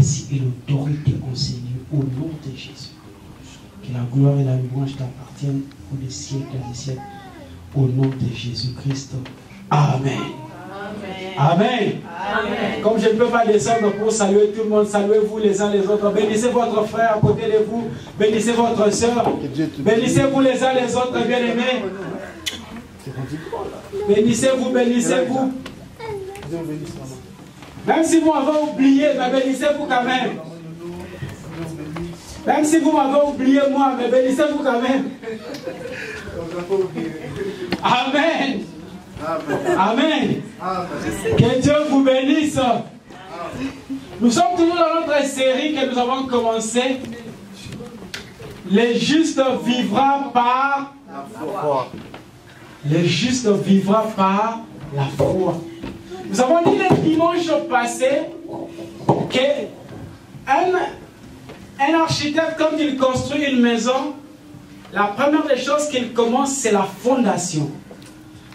suprématie et l'autorité en ces lieux, au nom de Jésus. Que la gloire et la louange t'appartiennent pour les siècles et des siècles, au nom de Jésus-Christ. Amen. Amen. Amen. Comme je ne peux pas descendre pour saluer tout le monde, saluez-vous les uns les autres. Bénissez votre frère à côté de vous. Bénissez votre soeur. Bénissez-vous les uns les autres, bien-aimés. Bénissez-vous, bénissez-vous. Même si vous m'avez oublié, mais bénissez-vous quand même. Même si vous m'avez oublié moi, mais bénissez-vous quand même. Amen. Amen. Que Dieu vous bénisse. Nous sommes toujours dans notre série que nous avons commencé. Le juste vivra par la foi. Le juste vivra par la foi. Nous avons dit le dimanche passé qu'un architecte, quand il construit une maison, la première des choses qu'il commence, c'est la fondation.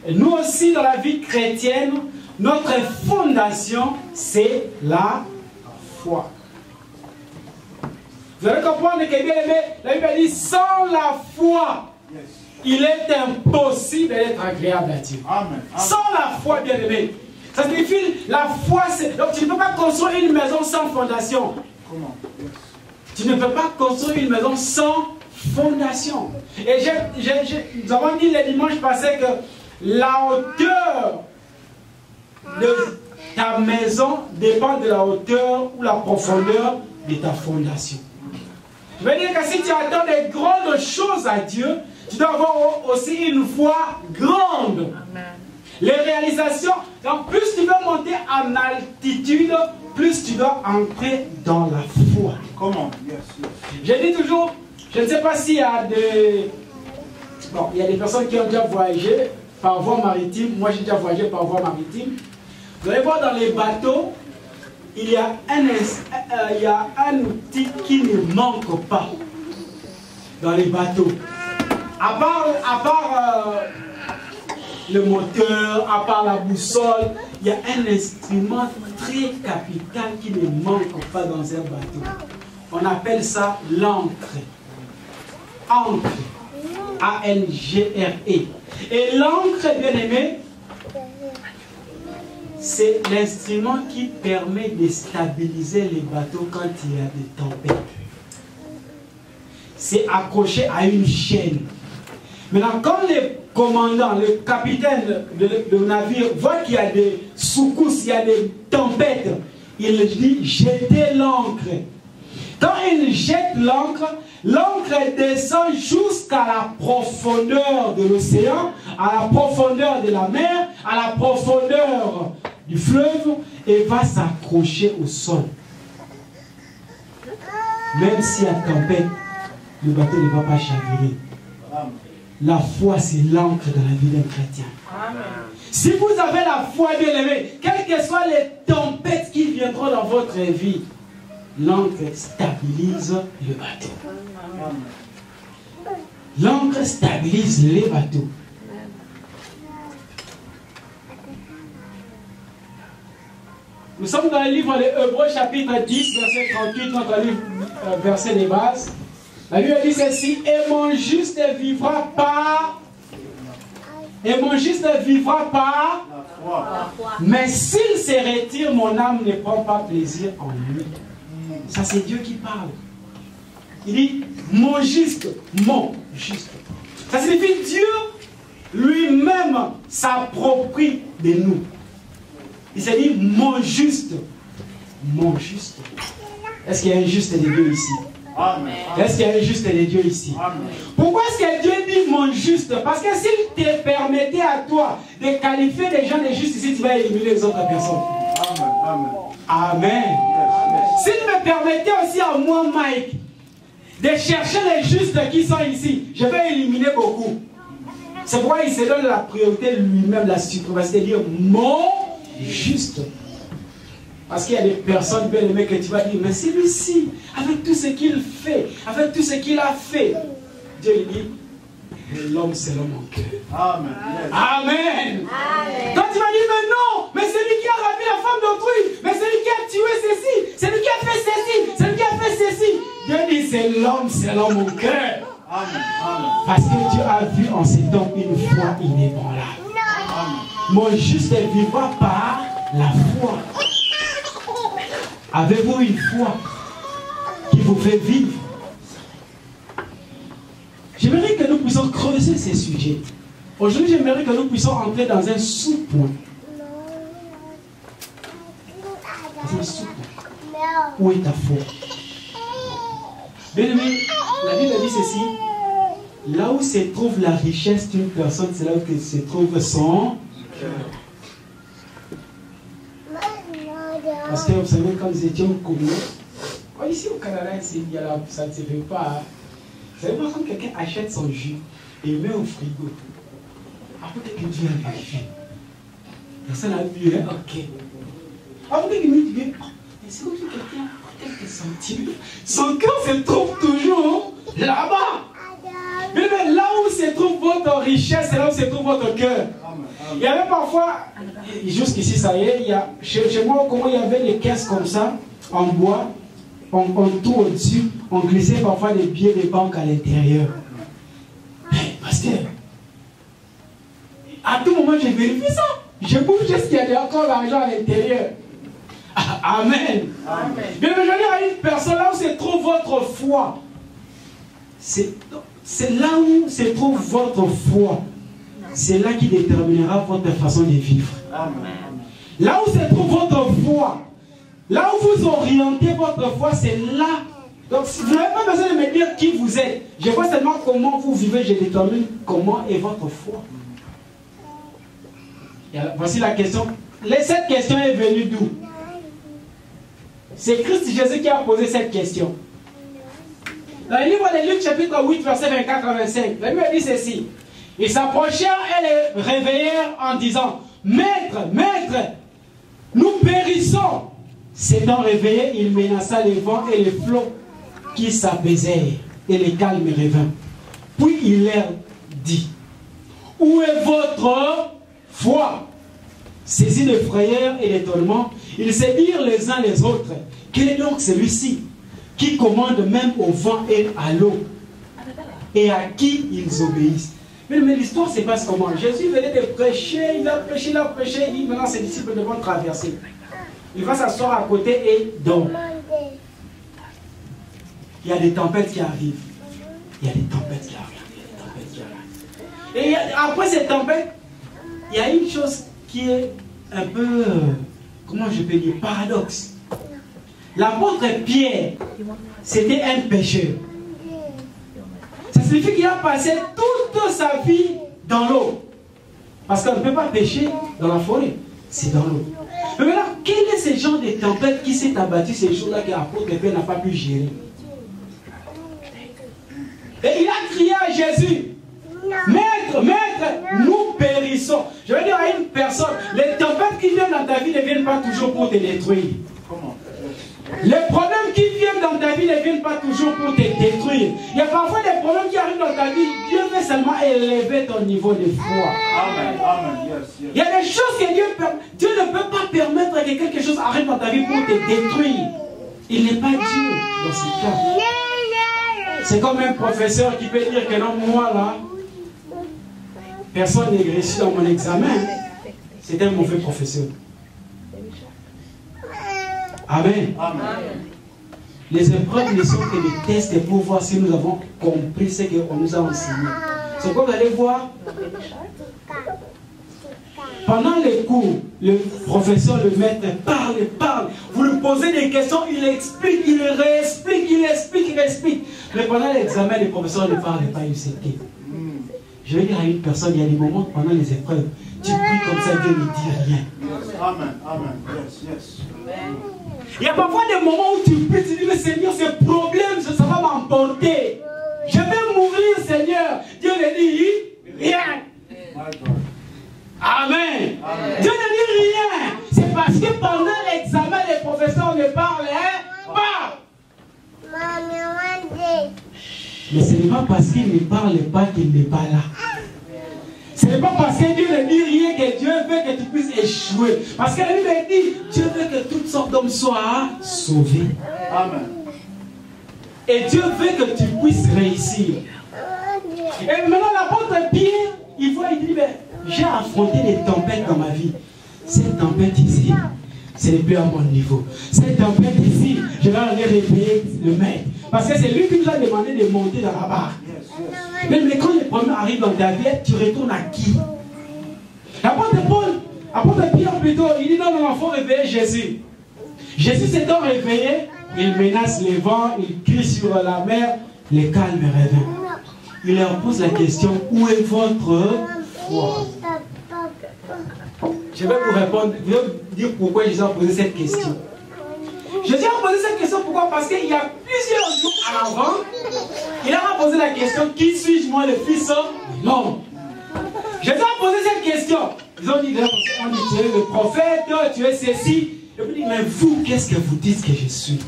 Et nous aussi, dans la vie chrétienne, notre fondation, c'est la foi. Vous allez comprendre que, bien aimé, la Bible dit, sans la foi, il est impossible d'être agréable à Dieu. Amen. Sans la foi, bien aimé. Ça signifie, la foi, c'est... Donc tu ne peux pas construire une maison sans fondation. Comment? Tu ne peux pas construire une maison sans fondation. Et nous avons dit le dimanche passé que la hauteur de ta maison dépend de la hauteur ou la profondeur de ta fondation. Je veux dire que si tu attends des grandes choses à Dieu, tu dois avoir aussi une foi grande. Amen. Les réalisations, donc plus tu veux monter en altitude, plus tu dois entrer dans la foi. Comment? Je dis toujours, je ne sais pas s'il y a des... Bon, il y a des personnes qui ont déjà voyagé par voie maritime. Moi, j'ai déjà voyagé par voie maritime. Vous allez voir dans les bateaux, il y a un outil qui ne manque pas dans les bateaux. À part le moteur, à part la boussole, il y a un instrument très capital qui ne manque pas dans un bateau. On appelle ça l'encre. Encre. A-N-G-R-E. Et l'encre, bien aimé, c'est l'instrument qui permet de stabiliser les bateaux quand il y a des tempêtes. C'est accroché à une chaîne. Maintenant, quand le commandant, le capitaine de navire voit qu'il y a des secousses, il y a des tempêtes, il dit jetez l'ancre. Quand il jette l'ancre, l'ancre descend jusqu'à la profondeur de l'océan, à la profondeur de la mer, à la profondeur du fleuve et va s'accrocher au sol. Même si la tempête, le bateau ne va pas chavirer. La foi, c'est l'encre dans la vie d'un chrétien. Amen. Si vous avez la foi, bien aimé, quelles que soient les tempêtes qui viendront dans votre vie, l'encre stabilise le bateau. L'encre stabilise les bateaux. Nous sommes dans le livre de Hébreux chapitre 10, verset 38, notre livre, verset de base. La Bible dit ceci, et mon juste vivra par... Et mon juste vivra par... La foi. Mais s'il se retire, mon âme ne prend pas plaisir en lui. Ça c'est Dieu qui parle. Il dit, mon juste. Ça signifie Dieu lui-même s'approprie de nous. Il s'est dit, mon juste. Est-ce qu'il y a un juste de Dieu ici? Est-ce qu'il y a un juste de Dieu ici? Amen. Pourquoi est-ce que Dieu dit mon juste? Parce que s'il te permettait à toi de qualifier les gens de justes ici, tu vas éliminer les autres personnes. Amen. S'il me permettait aussi à moi, Mike, de chercher les justes qui sont ici, je vais éliminer beaucoup. C'est pourquoi il se donne la priorité lui-même, la suprématie, de dire mon juste. Parce qu'il y a des personnes bien aimées que tu vas dire, mais celui-ci, avec tout ce qu'il fait, avec tout ce qu'il a fait, Dieu dit, l'homme c'est l'homme en cœur. Amen. Amen. Quand tu vas dire, mais non, mais c'est lui qui a ravi la femme d'autrui, mais c'est lui qui a tué ceci, c'est lui qui a fait ceci. c'est l'homme selon mon cœur. Parce que Dieu a vu en cet homme une foi inébranlable. Mon juste vivra par la foi. Avez-vous une foi qui vous fait vivre? J'aimerais que nous puissions creuser ces sujets. Aujourd'hui, j'aimerais que nous puissions entrer dans un sous-point. Dans un sous-point. Où est ta foi? Bien aimé, la Bible dit ceci. Là où se trouve la richesse d'une personne, c'est là où se trouve son cœur. Parce que vous savez, quand nous étions communs, ici au Canada, ça ne se fait pas. Hein. Vous savez, quand quelqu'un achète son jus et met au frigo, après quelqu'un vient vérifier. Personne n'a vu, hein? Ok. Après quelqu'un dit, c'est comme si quelqu'un a quelques centimes. Son cœur se trouve toujours là-bas. Mais là où se trouve votre richesse, c'est là où se trouve votre cœur. Il y avait parfois, jusqu'ici ça y est, il y a, chez moi, comment il y avait des caisses comme ça, en bois, on tout au-dessus, on glissait parfois des billets de banque à l'intérieur. Pasteur, à tout moment, j'ai vérifié ça. Je bouge juste qu'il y a encore l'argent à l'intérieur. Amen. Bien, je veux dire à une personne, là où se trouve votre foi, c'est là où se trouve votre foi. C'est là qui déterminera votre façon de vivre. Amen. Là où se trouve votre foi, là où vous orientez votre foi, c'est là. Donc, vous n'avez pas besoin de me dire qui vous êtes. Je vois seulement comment vous vivez, je détermine comment est votre foi. Et alors, voici la question. Cette question est venue d'où? C'est Christ Jésus qui a posé cette question. Dans le livre de Luc, chapitre 8, verset 24 à 25, la Bible dit ceci. Ils s'approchèrent et les réveillèrent en disant, Maître, Maître, nous périssons. S'étant réveillés, il menaça les vents et les flots qui s'apaisèrent, et les calmes revint. Puis il leur dit, où est votre foi? Saisis de frayeur et d'étonnement, ils se dirent les uns les autres, quel est donc celui-ci qui commande même au vent et à l'eau, et à qui ils obéissent? Mais l'histoire se passe comment? Jésus venait de prêcher, il a prêché, il dit maintenant ses disciples devront traverser. Il va s'asseoir à côté et dort. Il y a des tempêtes qui arrivent. Il y a des tempêtes qui arrivent. Et après ces tempêtes, il y a une chose qui est un peu, comment je peux dire, paradoxe. L'apôtre Pierre, c'était un pécheur. Ça signifie qu'il a passé toute sa vie dans l'eau. Parce qu'on ne peut pas pêcher dans la forêt. C'est dans l'eau. Mais maintenant, quel est ce genre de tempête qui s'est abattu ces jours-là que l'apôtre Pierre n'a pas pu gérer? Et il a crié à Jésus, Maître, Maître, nous périssons. Je veux dire à une personne, les tempêtes qui viennent dans ta vie ne viennent pas toujours pour te détruire. Comment? Les problèmes qui viennent dans ta vie ne viennent pas toujours pour te détruire. Il y a parfois des problèmes qui arrivent dans ta vie. Dieu veut seulement élever ton niveau de foi. Amen. Amen. Yes, yes. Il y a des choses que Dieu ne peut pas permettre que quelque chose arrive dans ta vie pour te détruire. Il n'est pas Dieu dans ce cas. C'est comme un professeur qui peut dire que non, moi là, personne n'est réussi dans mon examen. C'est un mauvais professeur. Amen. Amen. Les épreuves ne sont que des tests pour voir si nous avons compris ce qu'on nous a enseigné. C'est comme vous allez voir, pendant les cours, le professeur, le maître parle. Vous lui posez des questions, il explique, il réexplique. Mais pendant l'examen, le professeur ne parle pas, il s'est tait. Je vais dire à une personne, il y a des moments pendant les épreuves, tu pries comme ça, Dieu ne dit rien. Amen, amen, yes. Il y a parfois des moments où tu pries, tu dis, mais Seigneur, ce problème, ça va m'emporter. Je vais mourir, Seigneur. Dieu ne dit rien. Amen. Dieu ne dit rien. C'est parce que pendant l'examen, les professeurs ne parlent pas. Mais ce n'est pas parce qu'il ne parle pas qu'il n'est pas là. Ce n'est pas parce que Dieu ne dit rien que Dieu veut que tu puisses échouer. Parce que la Bible dit, Dieu veut que toutes sortes d'hommes soient sauvés. Amen. Et Dieu veut que tu puisses réussir. Et maintenant, l'apôtre Pierre, il dit, ben, j'ai affronté des tempêtes dans ma vie. Cette tempête ici, ce n'est plus à mon niveau. Cette tempête ici, je vais aller réveiller le maître. Parce que c'est lui qui nous a demandé de monter dans la barre. Mais quand les problèmes arrivent dans ta vie, tu retournes à qui? L'apôtre Pierre plutôt, il dit non, il faut réveiller Jésus. Jésus s'étant réveillé, il menace les vents, il crie sur la mer, les calmes revient. Il leur pose la question, où est votre foi? Je vais vous répondre, je vais vous dire pourquoi Jésus a posé cette question. Jésus a posé cette question pourquoi? Parce qu'il y a plusieurs jours avant, il a posé la question, qui suis-je moi le fils de l'homme? Jésus a posé cette question. Ils ont dit, tu es le prophète, tu es ceci. Et puis il dit, mais vous, qu'est-ce que vous dites que je suis?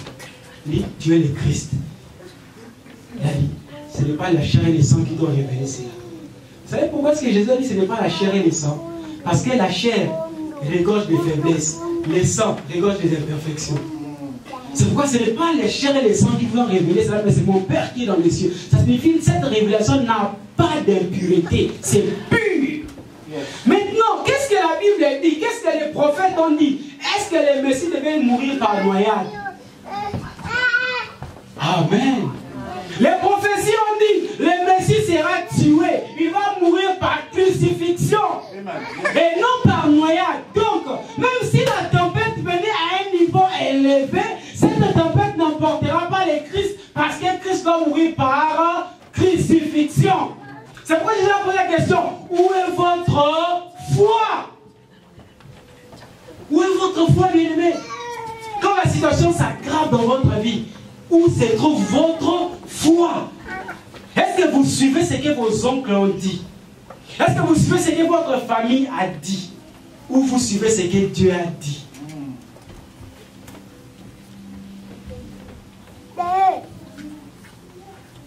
Il dit, tu es le Christ. Il a dit, ce n'est pas la chair et le sang qui doivent révéler cela. Vous savez pourquoi est-ce que Jésus a dit, ce n'est pas la chair et le sang? Parce que la chair regorge des faiblesses, le sang regorge des imperfections. C'est pourquoi ce n'est pas les chairs et les sangs qui vont révéler cela, mais c'est mon Père qui est dans les cieux. Ça signifie que cette révélation n'a pas d'impureté, c'est pur. Maintenant, qu'est-ce que la Bible dit? Qu'est-ce que les prophètes ont dit? Est-ce que les messies devaient mourir par noyade? Amen. Les prophéties ont dit, le Messie sera tué, il va mourir par crucifixion et non par noyade. Donc, même si la tempête venait à un niveau élevé, cette tempête n'emportera pas le Christ parce que Christ va mourir par crucifixion. C'est pourquoi je vais poser la question, où est votre foi? Où est votre foi, bien-aimé? Quand la situation s'aggrave dans votre vie, où se trouve votre foi? Est-ce que vous suivez ce que vos oncles ont dit? Est-ce que vous suivez ce que votre famille a dit? Ou vous suivez ce que Dieu a dit?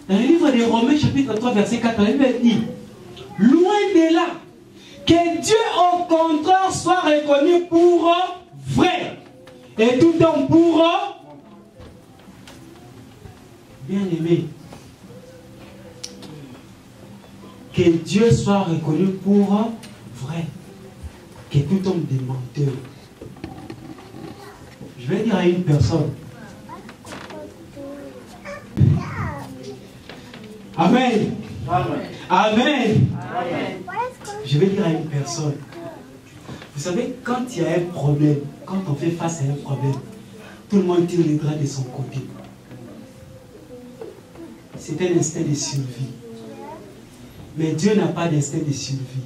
Dans le livre de Romains chapitre 3 verset 4, il dit, loin de là, que Dieu au contraire soit reconnu pour vrai et tout homme pour bien-aimé. Que Dieu soit reconnu pour vrai. Que tout homme des menteurs. Je vais dire à une personne. Amen. Amen. Amen. Amen. Je vais dire à une personne. Vous savez, quand il y a un problème, quand on fait face à un problème, tout le monde tire les draps de son côté. C'est un instinct de survie. Mais Dieu n'a pas d'instinct de survie.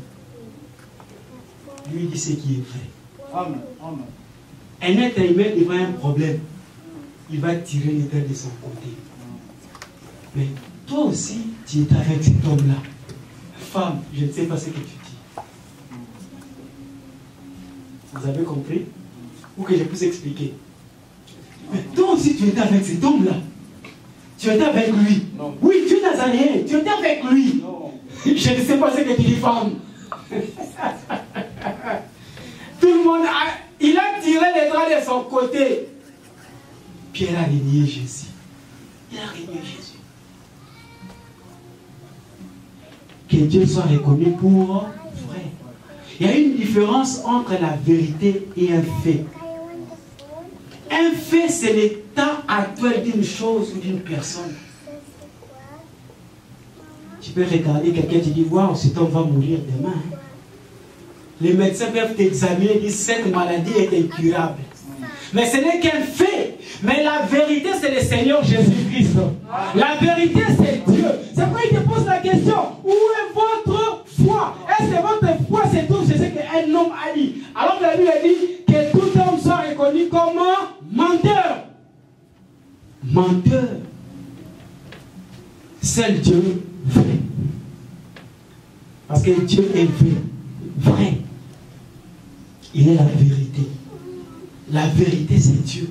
Lui dit ce qui est vrai. Amen. Amen. Un être humain devant un problème, il va tirer les draps de son côté. Mais toi aussi, tu es avec cet homme-là. Femme, je ne sais pas ce que tu dis. Vous avez compris? Ou que je puisse expliquer? Mais toi aussi, tu étais avec cet homme-là. Tu étais avec lui. Non. Oui, tu es nazaréen. Tu étais avec lui. Non. Je ne sais pas ce que tu dis, femme. Tout le monde il a tiré les draps de son côté. Pierre a renié Jésus. Il a renié Jésus. Que Dieu soit reconnu pour vrai. Il y a une différence entre la vérité et un fait. Un fait, c'est l'état actuel d'une chose ou d'une personne. Tu peux regarder quelqu'un et dire, waouh, cet homme va mourir demain. Les médecins peuvent t'examiner et dire, cette maladie est incurable. Mais ce n'est qu'un fait. Mais la vérité, c'est le Seigneur Jésus-Christ. La vérité, c'est Dieu. C'est pourquoi il te pose la question, où est votre foi? Est-ce que votre foi se trouve chez ce qu'un homme a dit? Alors que la Bible dit que tout homme soit reconnu comme menteur. Menteur. Seul Dieu vrai. Parce que Dieu est vrai. Il est la vérité. La vérité, c'est Dieu.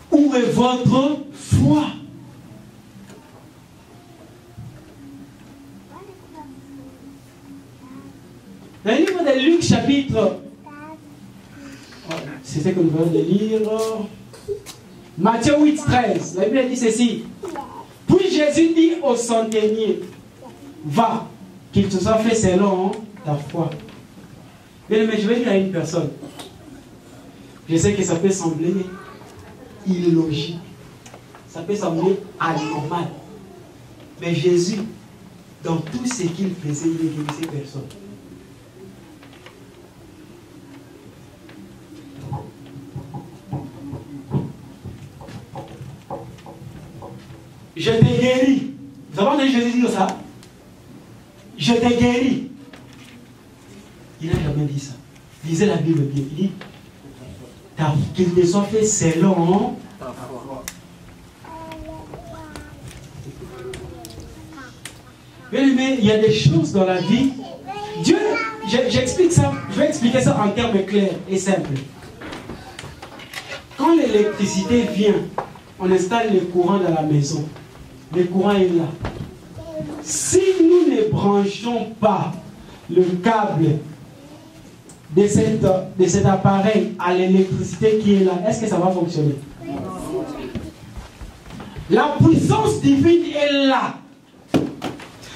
Où est votre foi? Dans le livre de Luc, chapitre... C'est ce que nous venons de lire. Matthieu 8, 13. La Bible dit ceci. Puis Jésus dit au centenier, va, qu'il te soit fait selon ta foi. Mais je vais dire à une personne. Je sais que ça peut sembler illogique. Ça peut sembler anormal. Mais Jésus, dans tout ce qu'il faisait, il ne guérissait personne. Je t'ai guéri. Vous avez entendu Jésus dire ça? Je t'ai guéri. Il n'a jamais dit ça. Lisez la Bible bien. Il dit qu'il te soit fait selon ta foi. Mais il y a des choses dans la vie. Dieu, j'explique ça, je vais expliquer ça en termes clairs et simples. Quand l'électricité vient, on installe le courant dans la maison. Le courant est là. Si nous ne branchons pas le câble de cet appareil à l'électricité qui est là, est-ce que ça va fonctionner? La puissance divine est là.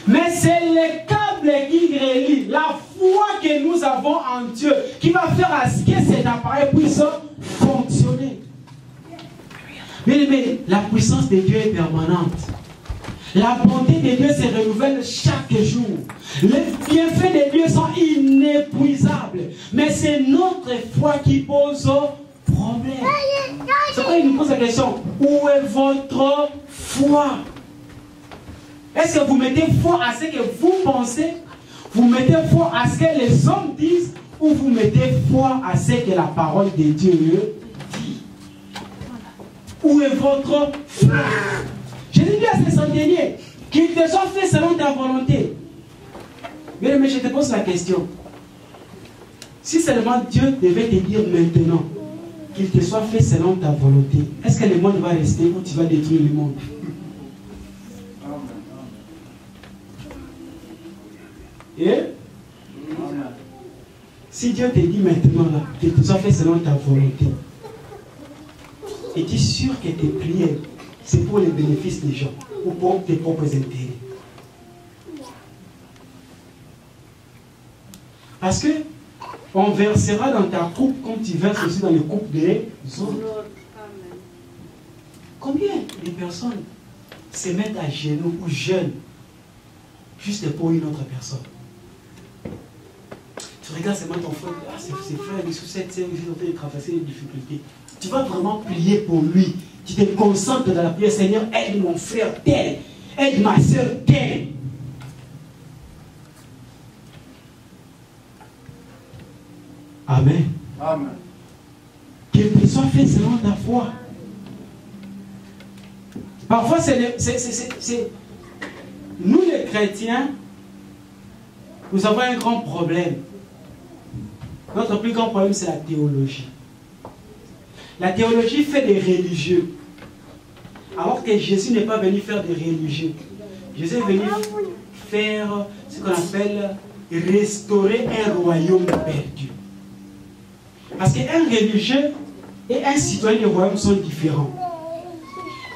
Mais c'est le câble qui relie la foi que nous avons en Dieu qui va faire à ce que cet appareil puisse fonctionner. Mais la puissance de Dieu est permanente. La bonté de Dieu se renouvelle chaque jour. Les bienfaits de Dieu sont inépuisables. Mais c'est notre foi qui pose problème. C'est pourquoi il nous pose la question, où est votre foi? Est-ce que vous mettez foi à ce que vous pensez? Vous mettez foi à ce que les hommes disent? Ou vous mettez foi à ce que la parole de Dieu dit? Où est votre foi? Je dis à ce centenier qu'il te soit fait selon ta volonté. Mais je te pose la question. Si seulement Dieu devait te dire maintenant qu'il te soit fait selon ta volonté, est-ce que le monde va rester ou tu vas détruire le monde? Et si Dieu te dit maintenant là, qu'il te soit fait selon ta volonté, es-tu sûr que tes prières c'est pour les bénéfices des gens ou pour tes propres intérêts? Parce que on versera dans ta coupe comme tu verses aussi dans les coupes des autres. Combien de personnes se mettent à genoux ou jeûnent juste pour une autre personne? Tu regardes seulement ton frère, ah, ses frères, les sous-settes, ils ont fait traverser les difficultés. Tu vas vraiment prier pour lui. Tu te concentres dans la prière, Seigneur, aide mon frère tel, aide ma soeur tel. Amen. Amen. Qu'il te soit fait selon ta foi. Parfois, nous les chrétiens, nous avons un grand problème. Notre plus grand problème, c'est la théologie. La théologie fait des religieux. Alors que Jésus n'est pas venu faire des religieux. Jésus est venu faire ce qu'on appelle restaurer un royaume perdu. Parce qu'un religieux et un citoyen du royaume sont différents.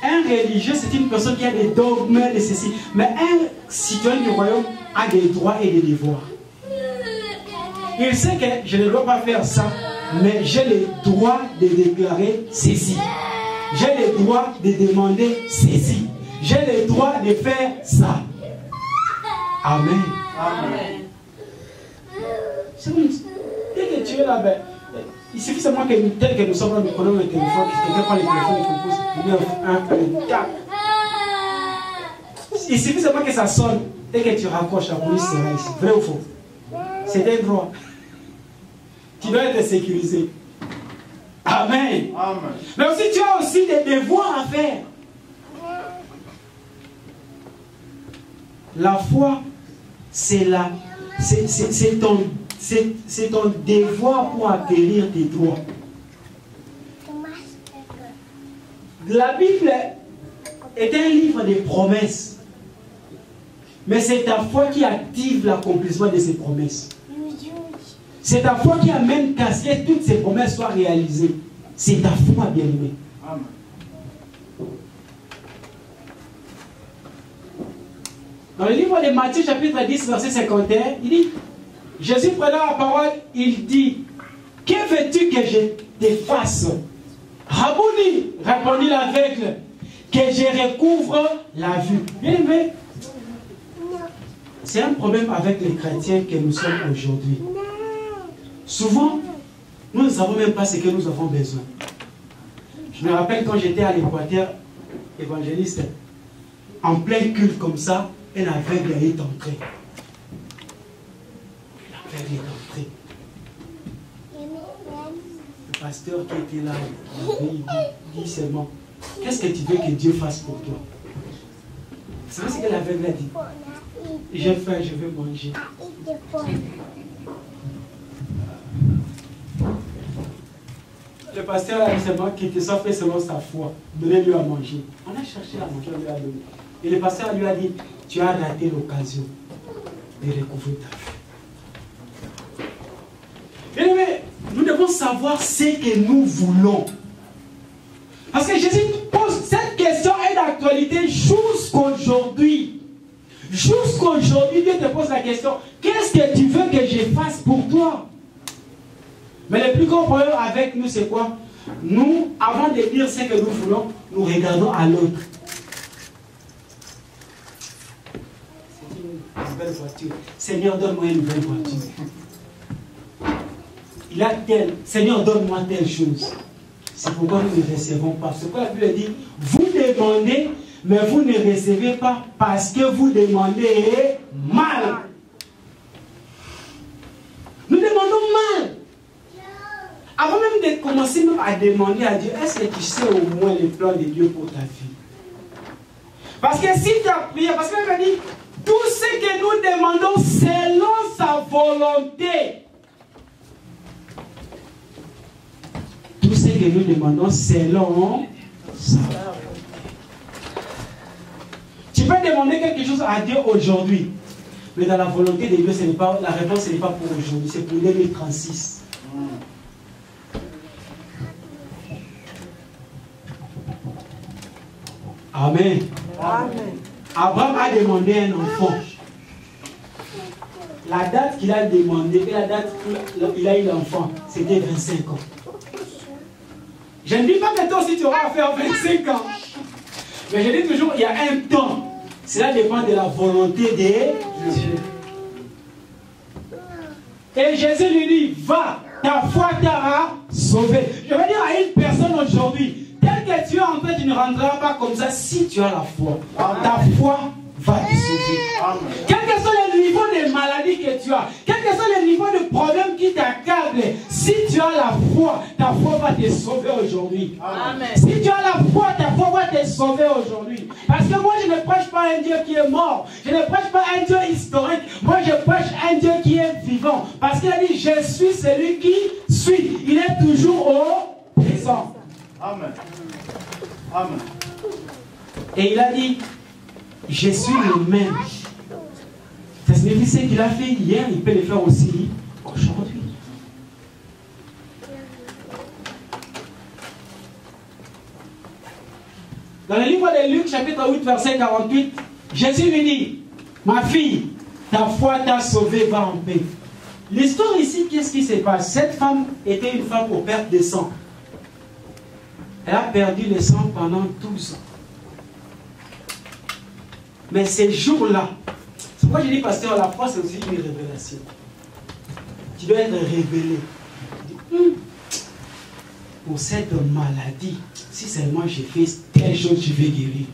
Un religieux, c'est une personne qui a des dogmes de ceci. Mais un citoyen du royaume a des droits et des devoirs. Il sait que je ne dois pas faire ça, mais j'ai le droit de déclarer ceci. J'ai le droit de demander ceci. J'ai le droit de faire ça. Amen. Amen. Dès que tu es là, ben, il suffit seulement que tel que nous sommes là, nous prenons le téléphone, quelqu'un prend le téléphone et compose 9, 1, 4. Il suffit seulement que ça sonne. Dès que tu raccroches, la police sera ici. Vrai ou faux? C'est un droit. Tu dois être sécurisé. Amen. Amen. Mais aussi, tu as aussi des devoirs à faire. La foi, c'est ton devoir pour acquérir tes droits. La Bible est un livre de promesses. Mais c'est ta foi qui active l'accomplissement de ces promesses. C'est ta foi qui amène qu'à ce que toutes ces promesses soient réalisées. C'est ta foi, bien-aimé. Dans le livre de Matthieu, chapitre 10, verset 51, il dit, Jésus prenant la parole, il dit, que veux-tu que je te fasse? Rabouni, répondit l'aveugle, que je recouvre la vue. Bien aimé, c'est un problème avec les chrétiens que nous sommes aujourd'hui. Souvent, nous ne savons même pas ce que nous avons besoin. Je me rappelle quand j'étais à l'Équateur, évangéliste, en plein culte comme ça, un aveugle est entré. L'aveugle est entré. Le pasteur qui était là, il dit seulement, qu'est-ce que tu veux que Dieu fasse pour toi? C'est ce que l'aveugle a dit. J'ai faim, je veux manger. Le pasteur a dit seulement qu'il te soit fait selon sa foi. Donnez-lui à manger. On a cherché à manger, on lui a donné. Et le pasteur lui a dit, tu as raté l'occasion de recouvrir ta vie. Bien aimé, nous devons savoir ce que nous voulons. Parce que Jésus pose cette question est d'actualité jusqu'aujourd'hui. Jusqu'aujourd'hui, Dieu te pose la question, qu'est-ce que tu veux que je fasse pour toi? Mais le plus grand problème avec nous, c'est quoi? Nous, avant de dire ce que nous voulons, nous regardons à l'autre. C'est une belle voiture. Seigneur, donne-moi une belle voiture. Il a tel. Seigneur, donne-moi telle chose. C'est pourquoi nous ne recevons pas. C'est pourquoi la Bible dit, vous demandez, mais vous ne recevez pas parce que vous demandez mal. Nous demandons mal. Avant même de commencer à demander à Dieu, est-ce que tu sais au moins le plan de Dieu pour ta vie? Parce que si tu as prié, parce qu'il m'a dit, tout ce que nous demandons selon sa volonté. Tout ce que nous demandons selon sa volonté. Tu peux demander quelque chose à Dieu aujourd'hui, mais dans la volonté de Dieu, la réponse n'est pas pour aujourd'hui, c'est pour 2036. Amen. Amen. Abraham a demandé un enfant. La date qu'il a demandé et la date qu'il a eu l'enfant, c'était 25 ans. Je ne dis pas que toi aussi tu auras à faire 25 ans. Mais je dis toujours, il y a un temps. Cela dépend de la volonté de Dieu. Et Jésus lui dit, va, ta foi t'aura sauvé. Je veux dire à une personne aujourd'hui, tel que tu es en fait, tu ne rentreras pas comme ça si tu as la foi. Amen. Ta foi va te sauver. Amen. Quel que soit le niveau de maladie que tu as, quel que soit le niveau de problème qui t'accable, si tu as la foi, ta foi va te sauver aujourd'hui. Si tu as la foi, ta foi va te sauver aujourd'hui. Parce que moi, je ne prêche pas un Dieu qui est mort. Je ne prêche pas un Dieu historique. Moi, je prêche un Dieu qui est vivant. Parce qu'il a dit, je suis celui qui suit. Il est toujours au présent. Amen. Amen. Et il a dit, je suis le même. Ça signifie ce qu'il a fait hier, il peut le faire aussi aujourd'hui. Dans le livre de Luc, chapitre 8, verset 48, Jésus lui dit, ma fille, ta foi t'a sauvée, va en paix. L'histoire ici, qu'est-ce qui se passe? Cette femme était une femme aux pertes de sang. Elle a perdu le sang pendant 12 ans. Mais ces jours-là, c'est pourquoi je dis, pasteur, la foi, c'est aussi une révélation. Tu dois être révélé. Pour cette maladie, si seulement j'ai fait telle chose, je vais guérir.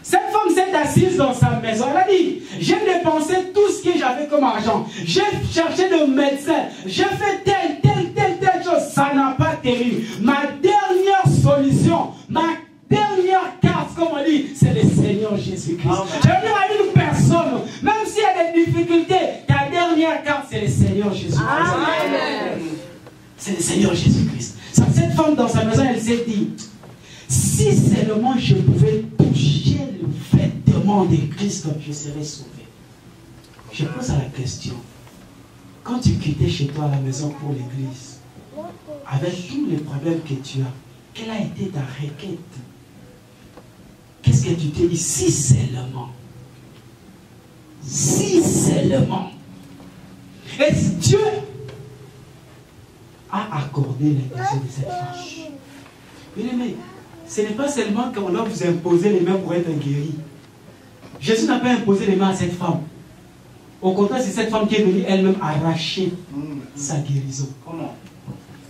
Cette femme s'est assise dans sa maison. Elle a dit, j'ai dépensé tout ce que j'avais comme argent. J'ai cherché de médecin. J'ai fait telle chose. Ça n'a pas tenu. Ma dernière solution, ma dernière carte, comme on dit, c'est le Seigneur Jésus-Christ. Je veux dire à une personne, même s'il y a des difficultés, ta dernière carte, c'est le Seigneur Jésus-Christ. C'est le Seigneur Jésus-Christ. Cette femme dans sa maison, elle s'est dit, si seulement je pouvais toucher le vêtement de Christ, je serais sauvé. Je pose la question, quand tu quittais chez toi à la maison pour l'église, avec tous les problèmes que tu as, quelle a été ta requête? Qu'est-ce que tu t'es dit? Si seulement Si seulement. Et Dieu a accordé l'intention de cette femme. Bien-aimé, ce n'est pas seulement qu'on doit vous imposer les mains pour être guéri. Jésus n'a pas imposé les mains à cette femme. Au contraire, c'est cette femme qui est venue elle-même arracher sa guérison. Comment?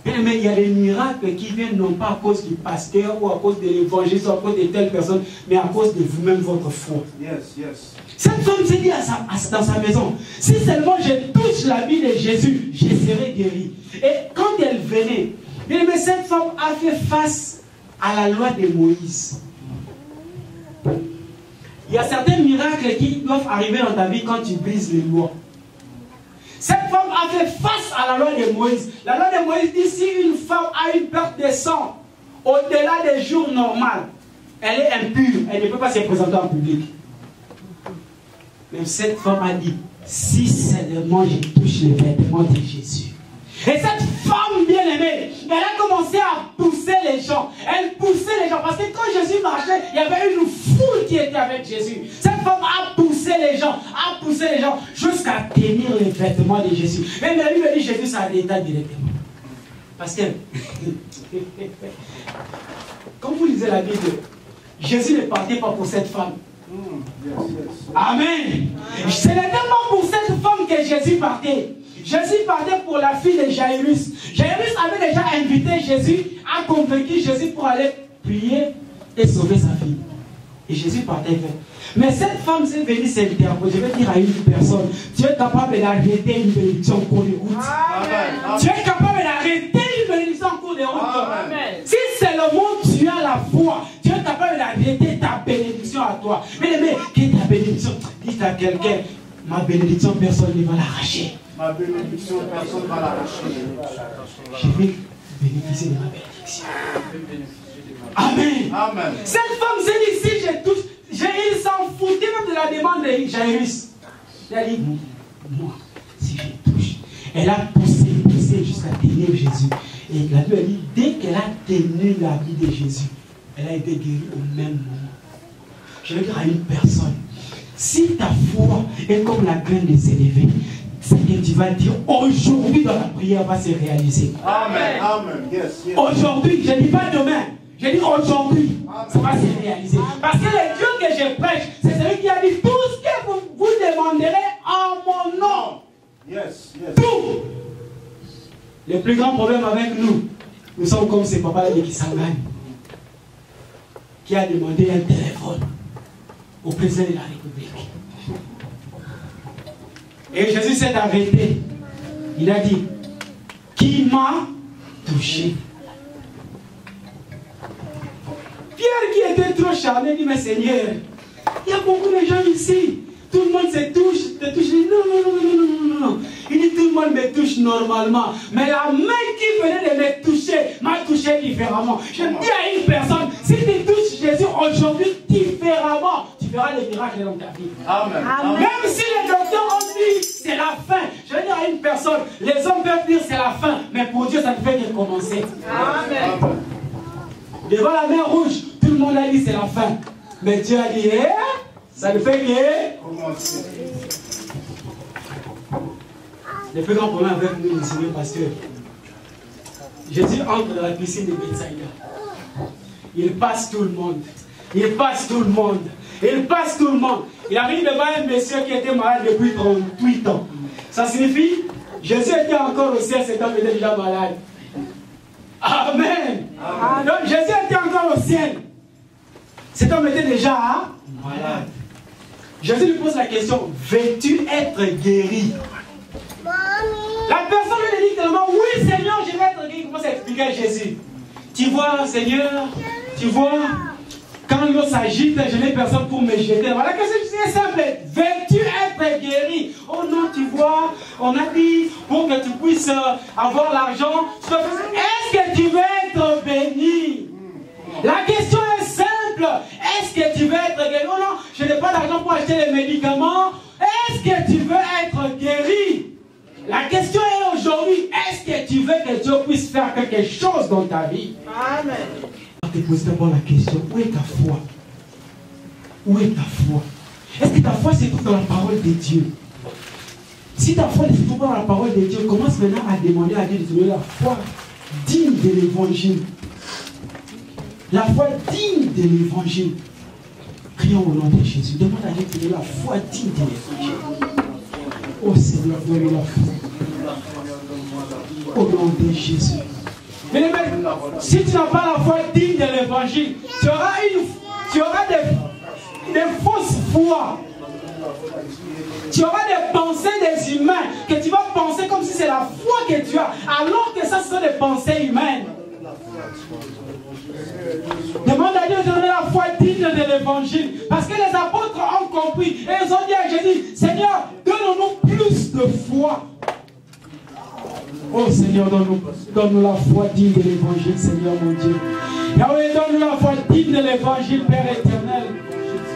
Mais il y a des miracles qui viennent non pas à cause du pasteur ou à cause de l'évangile ou à cause de telle personne, mais à cause de vous-même, votre foi. Yes, yes. Cette femme s'est dit dans sa maison, si seulement je touche la vie de Jésus, je serai guéri. Et quand elle venait, mais cette femme a fait face à la loi de Moïse. Il y a certains miracles qui doivent arriver dans ta vie quand tu brises les lois. Cette femme a fait face à la loi de Moïse. La loi de Moïse dit si une femme a une perte de sang au-delà des jours normaux, elle est impure, elle ne peut pas se présenter en public. Mais cette femme a dit, si seulement je touche les vêtements de Jésus. Et cette femme bien-aimée, elle a commencé à pousser les gens. Elle poussait les gens. Parce que quand Jésus marchait, il y avait une foule qui était avec Jésus. Cette femme a poussé les gens jusqu'à tenir les vêtements de Jésus. Même la Bible dit Jésus ça l'état directement. Parce que quand vous lisez la Bible, Jésus ne partait pas pour cette femme. Amen. Ce n'était pas pour cette femme que Jésus partait. Jésus partait pour la fille de Jairus. Jairus avait déjà invité Jésus, a convaincu Jésus pour aller prier et sauver sa fille. Et Jésus partait vers. Mais cette femme s'est venue s'interroger. Je vais dire à une personne, tu es capable d'arrêter une bénédiction en cours de route. Amen. Tu es capable d'arrêter une bénédiction en cours de route. Amen. Si seulement tu as la foi, tu es capable d'arrêter ta bénédiction à toi. Mais qui est ta bénédiction? Dis à quelqu'un, ma bénédiction, personne ne va l'arracher. Ma bénédiction, personne ne va l'arracher. Je vais bénéficier de ma bénédiction. Amen. Amen. Cette femme s'est dit, si je touche, il s'en foutait même de la demande de Jairus. Elle a dit, moi, si je touche. Elle a poussé jusqu'à tenir Jésus. Et la Bible a dit, dès qu'elle a tenu la vie de Jésus, elle a été guérie au même moment. Je vais dire à une personne, si ta foi est comme la graine de s'élever, ce que tu vas dire aujourd'hui dans la prière va se réaliser. Amen. Amen. Yes, yes. Aujourd'hui, je ne dis pas demain. Je dis aujourd'hui, ça va se réaliser. Parce que le Dieu que je prêche, c'est celui qui a dit tout ce que vous demanderez en mon nom. Yes, yes. Tout. Le plus grand problème avec nous, nous sommes comme ces papas de Kisangani, qui a demandé un téléphone au président de la République. Et Jésus s'est arrêté. Il a dit, qui m'a touché? Pierre qui était trop charmé dit, mais Seigneur, il y a beaucoup de gens ici. Tout le monde se touche, te touche. Non. Il dit, tout le monde me touche normalement. Mais la main qui venait de me toucher m'a touché différemment. Je dis à une personne, si tu touches Jésus aujourd'hui différemment, tu verras les miracles dans ta vie. Amen. Amen. Même si les docteurs ont dit c'est la fin, je vais dire à une personne, les hommes peuvent dire c'est la fin, mais pour Dieu ça ne fait que commencer. Amen. Amen. Devant la mer rouge, tout le monde a dit c'est la fin. Mais Dieu a dit, ça ne fait que commencer. Le plus grand problème avec nous, le Seigneur pasteur, Jésus entre dans la piscine de Bethsaïda. Il passe tout le monde. Il passe tout le monde. Il passe tout le monde. Il arrive devant un monsieur qui était malade depuis 38 ans. Ça signifie, Jésus était encore au ciel, cet homme était déjà malade. Amen. Amen. Donc Jésus était encore au ciel. Cet homme était déjà malade. Jésus lui pose la question, veux-tu être guéri? La personne lui dit clairement, oui Seigneur, je vais être guéri. Comment ça expliquer à Jésus? Tu vois Seigneur, tu vois, quand l'eau s'agite, je n'ai personne pour me jeter. Voilà, qu'est-ce que c'est simple. Veux-tu être guéri? Oh non, tu vois, on a dit, pour que tu puisses avoir l'argent, est-ce que tu veux être béni? La question est simple. Est-ce que tu veux être guéri? Oh non, je n'ai pas d'argent pour acheter les médicaments. Est-ce que tu veux être guéri? La question est aujourd'hui, est-ce que tu veux que Dieu puisse faire quelque chose dans ta vie? Amen. Je te pose d'abord la question, où est ta foi? Où est ta foi? Est-ce que ta foi se trouve dans la parole de Dieu? Si ta foi ne se trouve pas dans la parole de Dieu, commence maintenant à demander à Dieu de te donner la foi digne de l'évangile. La foi digne de l'évangile. Prions au nom de Jésus. Demande à Dieu de te donner la foi digne de l'évangile. Oh Seigneur, donne-nous la foi. Au nom de Jésus. Mais les mecs, si tu n'as pas la foi digne de l'évangile, tu auras des fausses foi. Tu auras des pensées des humains que tu vas penser comme si c'est la foi que tu as, alors que ça ce sont des pensées humaines. Demande à Dieu de donner la foi digne de l'évangile. Parce que les apôtres ont compris et ils ont dit à Jésus, Seigneur, donne-nous plus de foi. Oh Seigneur, donne-nous la foi digne de l'évangile, Seigneur mon Dieu. Yahweh, donne-nous la foi digne de l'évangile, Père éternel.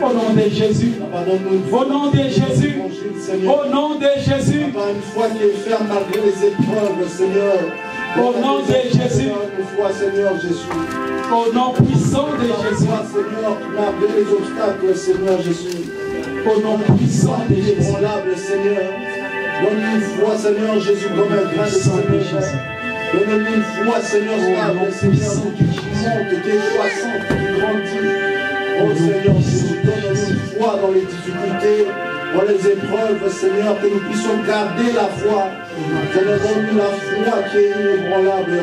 Au nom de Jésus. Au nom de Jésus. Au nom de Jésus. Une foi qui est ferme malgré les épreuves, Seigneur. Au nom de Jésus. Une foi, Seigneur Jésus. Au nom puissant de Jésus. Seigneur, malgré les obstacles, Seigneur Jésus. Au nom puissant de Jésus. Seigneur. Donne-nous une foi, Seigneur Jésus, comme un grain de Jésus. Donne-nous une foi, Seigneur, stable, Seigneur, qui monte, qui est croissante, qui grandit. Oh Seigneur Jésus, donne-nous une foi dans les difficultés, dans les épreuves, Seigneur, que nous puissions garder la foi. Seigneur, donne-nous la foi qui est inébranlable.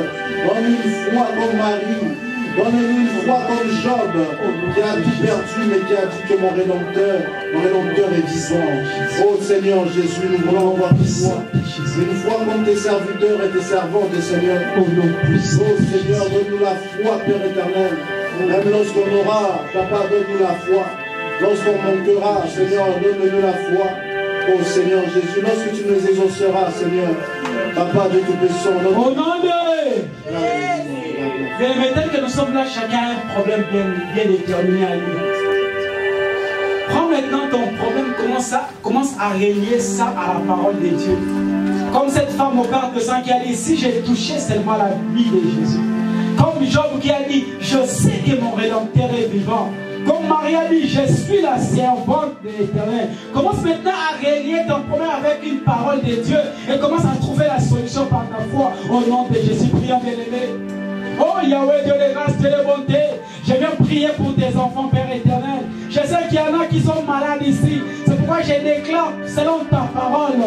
Donne-nous une foi comme Marie. Donne-nous une foi comme Job, qui a tout perdu, mais qui a dit que mon Rédempteur est vivant. Oh Seigneur Jésus, nous voulons avoir une foi. Une foi comme tes serviteurs et tes servantes, Seigneur. Oh Seigneur, donne-nous la foi, Père éternel. Même lorsqu'on aura, Papa, donne-nous la foi. Lorsqu'on manquera, Seigneur, donne-nous la foi. Oh Seigneur Jésus, lorsque tu nous exauceras, Seigneur, Papa de tout-puissant. Au nom de... Mais tel que nous sommes là, chacun a un problème bien déterminé à lui. Prends maintenant ton problème, commence à relier ça à la parole de Dieu. Comme cette femme au père de sang qui a dit, si j'ai touché seulement la vie de Jésus. Comme Job qui a dit, je sais que mon Rédempteur est vivant. Comme Marie a dit, je suis la servante de l'Éternel. Commence maintenant à relier ton problème avec une parole de Dieu et commence à trouver la solution par ta foi. Au nom de Jésus, prions bien-aimé. Oh Yahweh, Dieu de grâce, Dieu de bonté, je viens prier pour tes enfants, Père éternel. Je sais qu'il y en a qui sont malades ici. C'est pourquoi je déclare, selon ta parole,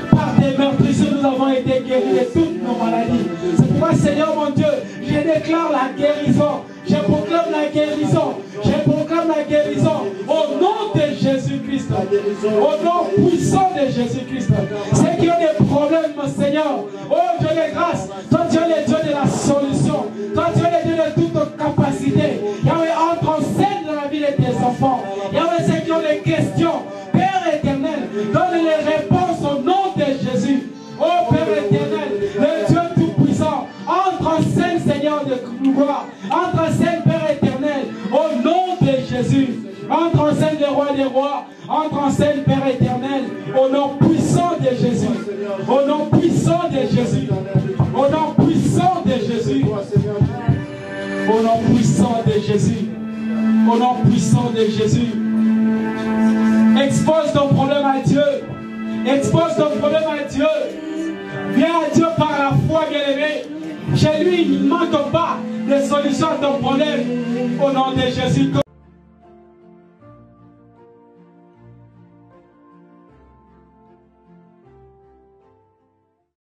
par tes meurtrissures, nous avons été guéris de toutes nos maladies. C'est pourquoi, Seigneur mon Dieu, je déclare la guérison. Je proclame la guérison. Je proclame la guérison au nom de Jésus-Christ. Au nom puissant de Jésus-Christ. Ceux qui ont des problèmes, Seigneur. Oh Dieu de grâce. Toi, tu es le Dieu de la solution. Toi, tu es le Dieu de toute capacité. Yahweh, entre en scène dans la vie de tes enfants. Yahweh, ceux qui ont des questions. Père éternel, donne les réponses au nom de Jésus. Oh Père éternel, le Dieu tout-puissant, entre en scène, Seigneur de gloire. Entre en scène, Père éternel, au nom de Jésus. Entre en scène, le roi des rois. Entre en scène, Père éternel, au nom puissant de Jésus. Au nom puissant de Jésus. Au nom puissant de Jésus. Au nom puissant de Jésus. Au nom puissant de Jésus. Expose ton problème à Dieu. Expose ton problème à Dieu. Viens à Dieu par la foi, bien-aimé. Chez lui, il ne manque pas de solution à ton problème. Au nom de Jésus.